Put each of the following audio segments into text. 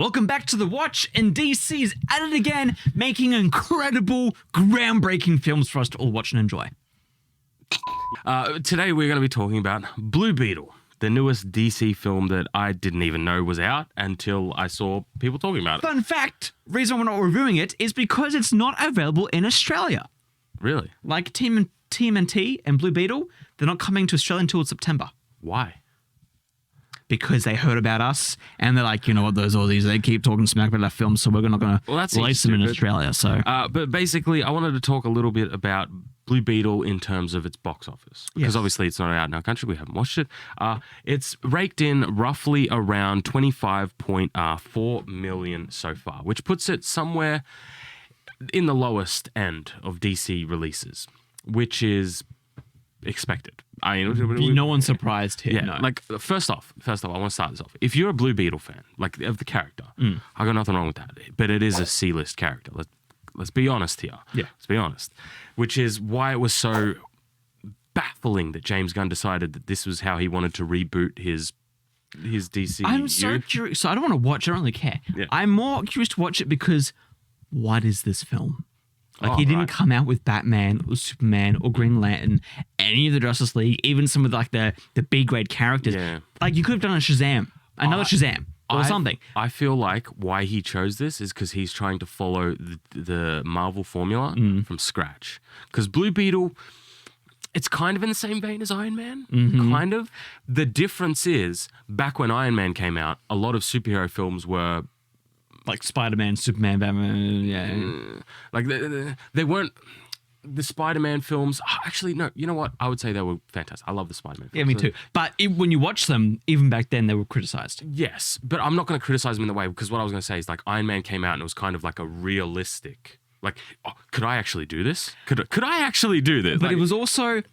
Welcome back to The Watch, and DC's at it again, making incredible, groundbreaking films for us to all watch and enjoy. Today we're going to be talking about Blue Beetle, the newest DC film that I didn't even know was out until I saw people talking about it. Fun fact, reason we're not reviewing it is because it's not available in Australia. Really? Like TMNT and Blue Beetle, they're not coming to Australia until September. Why? Because they heard about us and they're like, you know what, those Aussies, they keep talking smack about that film, so we're not going to release them in Australia. So, but basically, I wanted to talk a little bit about Blue Beetle in terms of its box office. Because obviously it's not out in our country, we haven't watched it. It's raked in roughly around 25.4 million so far, which puts it somewhere in the lowest end of DC releases, which is expected. I mean, no one's surprised here. Yeah, no. like first off, I want to start this off. If you're a Blue Beetle fan, like of the character, I got nothing wrong with that. But it is a C-list character. Let's be honest here. Yeah, let's be honest. Which is why it was so baffling that James Gunn decided that this was how he wanted to reboot his DCU. I'm so curious. So I don't want to watch. I don't really care. Yeah. I'm more curious to watch it because what is this film? Like, he didn't come out with Batman or Superman or Green Lantern, any of the Justice League, even some of like the B-grade characters. Yeah. Like, you could have done a Shazam, another Shazam or something. I feel like why he chose this is because he's trying to follow the Marvel formula from scratch. Because Blue Beetle, it's kind of in the same vein as Iron Man, kind of. The difference is, back when Iron Man came out, a lot of superhero films were like Spider-Man, Superman, Batman, like they weren't the Spider-Man films. Actually, no. You know what? I would say they were fantastic. I love the Spider-Man films. Yeah, me too. But when you watch them, even back then, they were criticized. Yes, but I'm not going to criticize them in the way, because what I was going to say is, like, Iron Man came out and it was kind of like a realistic, like, could I actually do this? Could I actually do this? But like, it was also,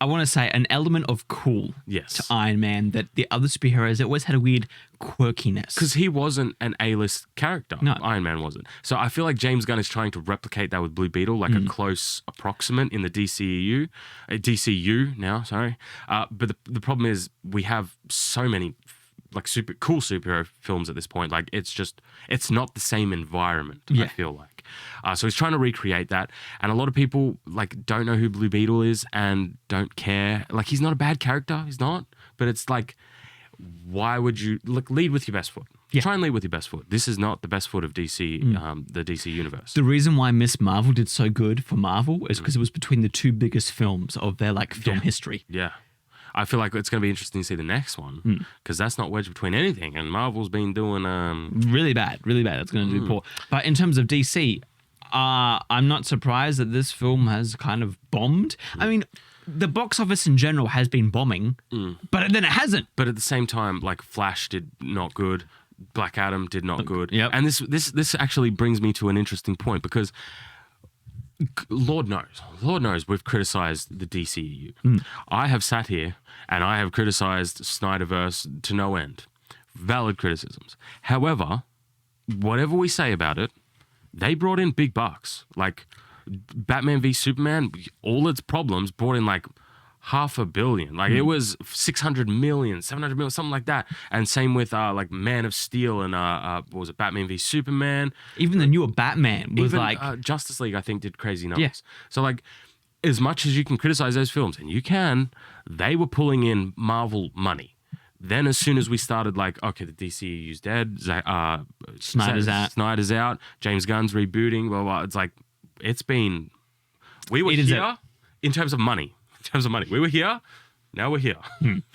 I want to say, an element of cool to Iron Man that the other superheroes always had a weird quirkiness. Because he wasn't an A-list character. No. Iron Man wasn't. So I feel like James Gunn is trying to replicate that with Blue Beetle, like a close approximate in the DCU now, sorry. But the problem is we have so many like super cool superhero films at this point. Like, it's not the same environment, I feel like. So he's trying to recreate that, and a lot of people like don't know who Blue Beetle is and don't care. Like, he's not a bad character, he's not. But it's like, why would you lead with your best foot? Yeah. Try and lead with your best foot. This is not the best foot of DC, the DC universe. The reason why Miss Marvel did so good for Marvel is because it was between the two biggest films of their like film history. Yeah. I feel like it's going to be interesting to see the next one, because that's not wedged between anything, and Marvel's been doing really bad. It's going to do poor. But in terms of DC, I'm not surprised that this film has kind of bombed. I mean, the box office in general has been bombing, but then it hasn't. But at the same time, like, Flash did not good, Black Adam did not good, and this actually brings me to an interesting point, because Lord knows we've criticized the DCU. I have sat here and I have criticized Snyderverse to no end. Valid criticisms. However, whatever we say about it, they brought in big bucks. Like, Batman v Superman, all its problems brought in like $500 million. Like, it was 600 million, 700 million, something like that. And same with like Man of Steel and what was it, Batman v Superman. Even the newer Batman was like Justice League, I think, did crazy numbers. Yeah. So, like, as much as you can criticize those films, and you can, they were pulling in Marvel money. Then as soon as we started, like, okay, the DCU's dead, Snyder's out, James Gunn's rebooting, blah, blah, it's like, we were here in terms of money. We were here, now we're here.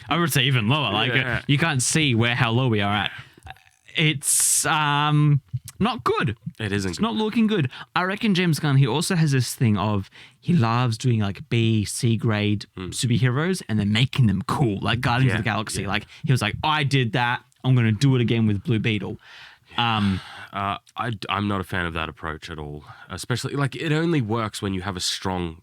I would say even lower. Like, you can't see how low we are at. It's not good. It isn't. It's not looking good. I reckon James Gunn, he also has this thing of, he loves doing like B, C grade superheroes and then making them cool, like Guardians of the Galaxy. Like, he was like, I did that, I'm going to do it again with Blue Beetle. I'm not a fan of that approach at all. Especially, like, it only works when you have a strong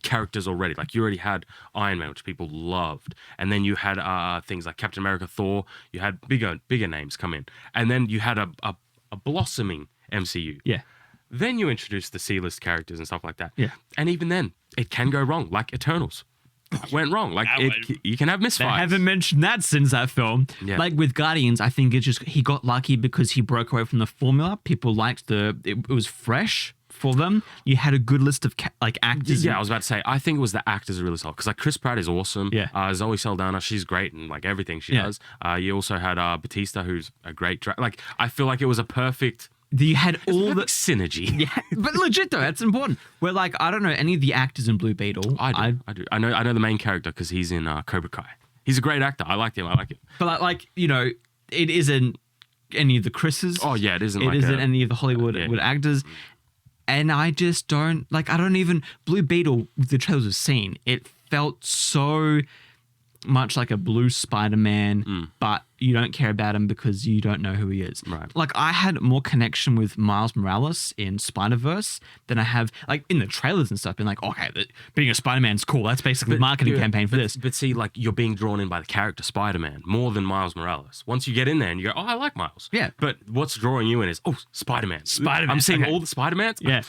characters already. Like, you already had Iron Man, which people loved, and then you had things like Captain America, Thor. You had bigger names come in, and then you had a blossoming MCU. Yeah. Then you introduce the C-list characters and stuff like that. Yeah. And even then, it can go wrong, like Eternals. went wrong. Like you can have misfires. They haven't mentioned that since that film. Yeah. Like with Guardians, I think it's just he got lucky because he broke away from the formula. People liked it was fresh for them. You had a good list of actors. Yeah, I was about to say, I think it was the actors are really solid because like Chris Pratt is awesome. Yeah. Zoe Saldana, she's great and like everything she does. You also had Batista, who's a great like I feel like it was a perfect. You had all the synergy. Yeah, but legit though, that's important. Where like I don't know any of the actors in Blue Beetle. I do. I know the main character because he's in Cobra Kai. He's a great actor. I like him. But like it isn't any of the Chris's. Oh yeah, it isn't. It isn't any of the Hollywood actors. And I just don't I don't even Blue Beetle with the trailers we've seen. It felt so much like a blue Spider-Man, but you don't care about him because you don't know who he is. Right. Like I had more connection with Miles Morales in Spider-Verse than I have like in the trailers and stuff. Being like, okay, being a Spider-Man's cool. That's basically the marketing campaign for this. But see, like you're being drawn in by the character Spider-Man more than Miles Morales. Once you get in there and you go, oh, I like Miles. Yeah. But what's drawing you in is, oh, Spider-Man. Spider-Man. I'm seeing all the Spider-Mans. Yeah.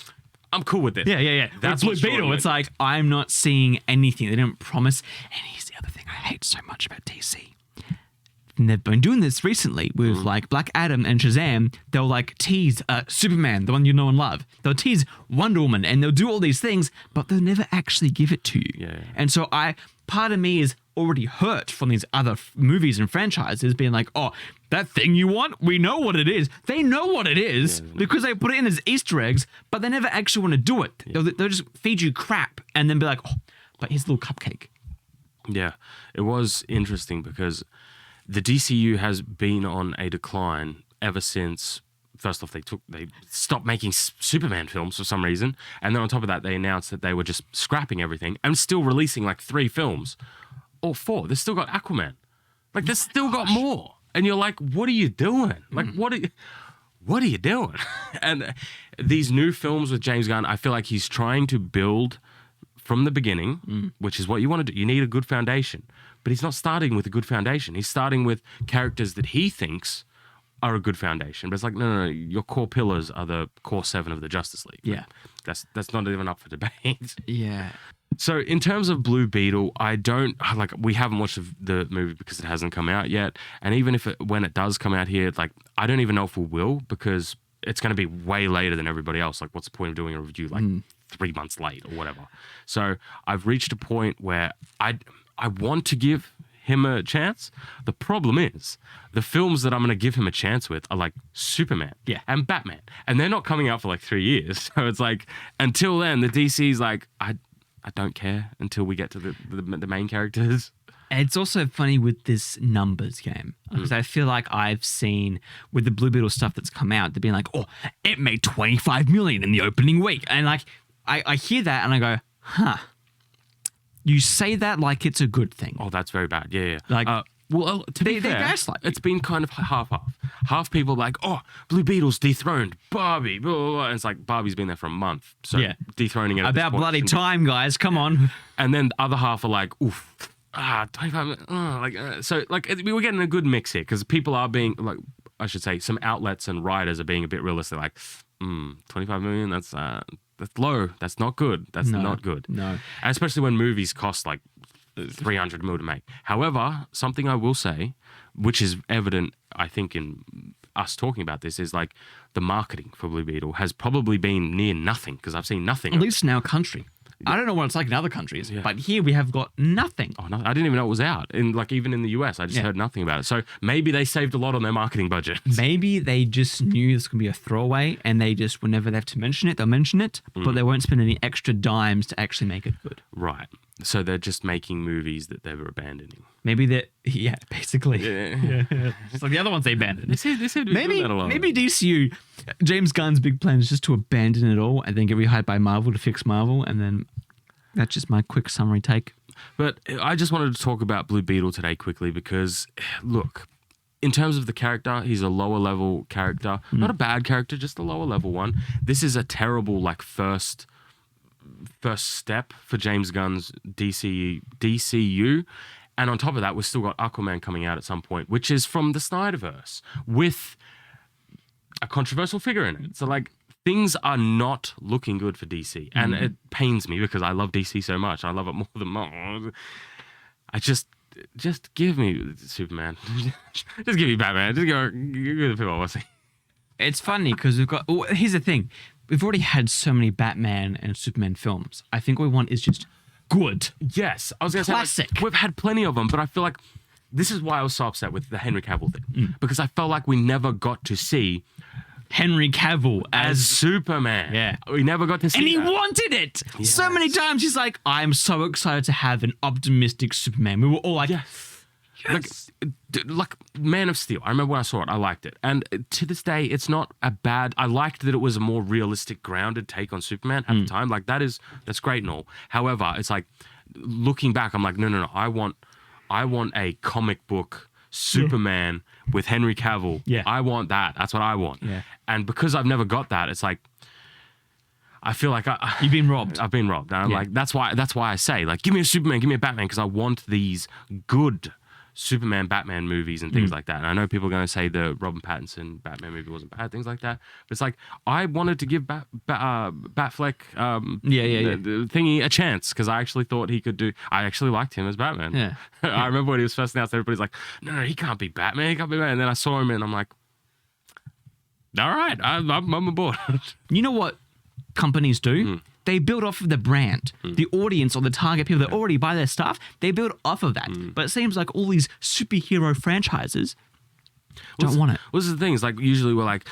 I'm cool with this. Yeah. That's Blue Beetle. It's like I'm not seeing anything. They didn't promise. And here's the other thing I hate so much about DC. And they've been doing this recently with like Black Adam and Shazam. They'll like tease Superman, the one you know and love. They'll tease Wonder Woman, and they'll do all these things, but they'll never actually give it to you. Yeah. And so part of me is already hurt from these other movies and franchises being like, oh, that thing you want, we know what it is. They know what it is because they put it in as Easter eggs, but they never actually want to do it. Yeah. They'll just feed you crap and then be like, oh, but here's a little cupcake. Yeah, it was interesting because the DCU has been on a decline ever since. First off, they stopped making Superman films for some reason, and then on top of that, they announced that they were just scrapping everything and still releasing like 3 films or 4. They've still got Aquaman, like they've still got more, and you're like, what are you doing? Like, what are you doing? And these new films with James Gunn, I feel like he's trying to build from the beginning, which is what you want to do. You need a good foundation. But he's not starting with a good foundation. He's starting with characters that he thinks are a good foundation. But it's like, no, your core pillars are the core 7 of the Justice League. Yeah. That's not even up for debate. Yeah. So in terms of Blue Beetle, we haven't watched the movie because it hasn't come out yet. And even when it does come out here, like, I don't even know if we will because it's going to be way later than everybody else. Like, what's the point of doing a review 3 months late or whatever? So I've reached a point where I want to give him a chance. The problem is the films that I'm going to give him a chance with are like Superman and Batman. And they're not coming out for like 3 years. So it's like, until then, the DC's like, I don't care until we get to the main characters. It's also funny with this numbers game because I feel like I've seen with the Blue Beetle stuff that's come out, they're being like, oh, it made 25 million in the opening week. And like, I hear that and I go, huh. You say that like it's a good thing. Oh, that's very bad. Yeah. Like, to be fair, gaslight you. It's been kind of half-half. Half people are like, oh, Blue Beetle's dethroned Barbie. Blah, blah, blah. And it's like, Barbie's been there for a month. So dethroning it. About bloody time, guys. Come on. And then the other half are like, oof. 25 so like we were getting a good mix here because people are being like, I should say, some outlets and writers are being a bit realistic. Like, 25 million. That's low. That's not good. That's not good. No, and especially when movies cost like 300 mil to make. However, something I will say, which is evident, I think, in us talking about this, is like the marketing for Blue Beetle has probably been near nothing because I've seen nothing. At least in our country. I don't know what it's like in other countries, but here we have got nothing. Oh, no, I didn't even know it was out. Even in the US, I just heard nothing about it. So maybe they saved a lot on their marketing budget. Maybe they just knew this could be a throwaway and they just, whenever they have to mention it, they'll mention it, but they won't spend any extra dimes to actually make it good. Right. So they're just making movies that they were abandoning. Maybe basically. Yeah. It's like the other ones they abandoned. They seem to be doing that a lot. Maybe DCU, James Gunn's big plan is just to abandon it all and then get rehired by Marvel to fix Marvel, and then that's just my quick summary take. But I just wanted to talk about Blue Beetle today quickly because, look, in terms of the character, he's a lower level character. Not a bad character, just a lower level one. This is a terrible first step for James Gunn's DCU. And on top of that, we've still got Aquaman coming out at some point, which is from the Snyderverse with a controversial figure in it. So things are not looking good for DC, and it pains me because I love DC so much. I love it more than most. I just give me Superman. Just give me Batman. Just give me the people I want to see. It's funny because here's the thing. We've already had so many Batman and Superman films. I think what we want is just good. Yes. I was going to say, classic. We've had plenty of them, but I feel like this is why I was so upset with the Henry Cavill thing. Because I felt like we never got to see Henry Cavill as Superman. Yeah. We never got to see and he that. wanted it. Yes. So many times he's like, I'm so excited to have an optimistic Superman. We were all like, yes. Like Man of Steel. I remember when I saw it, I liked it. And to this day, it's not a bad... I liked that it was a more realistic, grounded take on Superman at the time. Like, that's great and all. However, it's like, looking back, I'm like, no. I want a comic book Superman with Henry Cavill. Yeah. I want that. That's what I want. Yeah. And because I've never got that, it's like, I feel like you've been robbed. I've been robbed. And I'm like, that's why I say, like, give me a Superman, give me a Batman, because I want these good Superman, Batman movies and things like that. And I know people are going to say the Robin Pattinson Batman movie wasn't bad, things like that. But it's like, I wanted to give Batfleck the thingy a chance because I actually thought he could do... I actually liked him as Batman. Yeah. I remember when he was first announced, everybody's like, no, he can't be Batman, he can't be Batman. And then I saw him and I'm like, all right, I'm aboard. You know what companies do? They build off of the brand, the audience or the target people that already buy their stuff. They build off of that. But it seems like all these superhero franchises don't want it. Well, this is the thing. It's like usually we're like,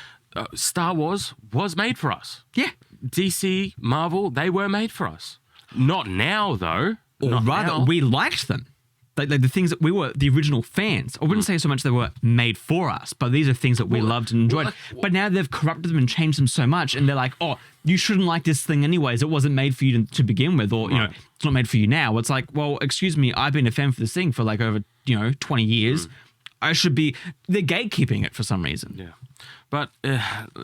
Star Wars was made for us. Yeah. DC, Marvel, they were made for us. Not now, though. Or Not rather, now. we liked them. Like the things that we were the original fans. I wouldn't say so much they were made for us, but these are things that we loved and enjoyed. But now they've corrupted them and changed them so much, and they're like, oh, you shouldn't like this thing anyways. It wasn't made for you to begin with, or, you know, it's not made for you now. It's like, well, excuse me, I've been a fan for this thing for like over, 20 years. I should be... They're gatekeeping it for some reason. Yeah. But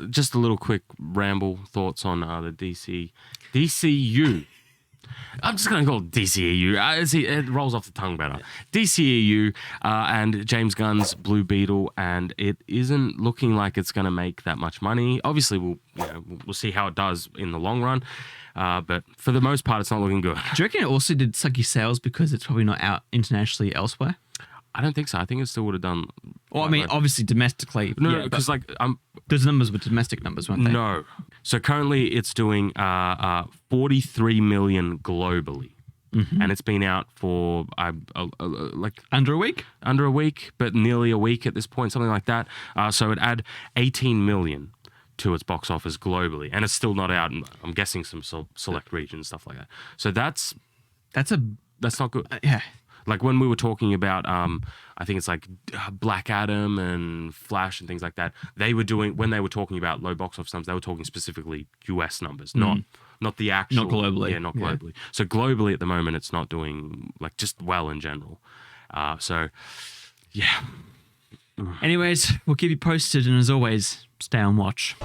just a little quick ramble thoughts on the DCU. I'm just going to call it DCEU. It rolls off the tongue better. DCEU and James Gunn's Blue Beetle, and it isn't looking like it's going to make that much money. Obviously, we'll see how it does in the long run, but for the most part, it's not looking good. Do you reckon it also did sucky sales because it's probably not out internationally elsewhere? I don't think so. I think it still would have done... Well, I mean, obviously domestically. No, because those numbers were domestic numbers, weren't they? No. So currently it's doing 43 million globally. And it's been out for like... Under a week? Under a week, but nearly a week at this point, something like that. So it add 18 million to its box office globally. And it's still not out in, I'm guessing, some select regions, stuff like that. So that's not good. Yeah. Like when we were talking about, I think it's like Black Adam and Flash and things like that. When they were talking about low box office numbers, they were talking specifically US numbers, not the actual. Not globally. Yeah, not globally. Yeah. So globally at the moment, it's not doing like just well in general. So, yeah. Anyways, we'll keep you posted, and as always, stay on watch.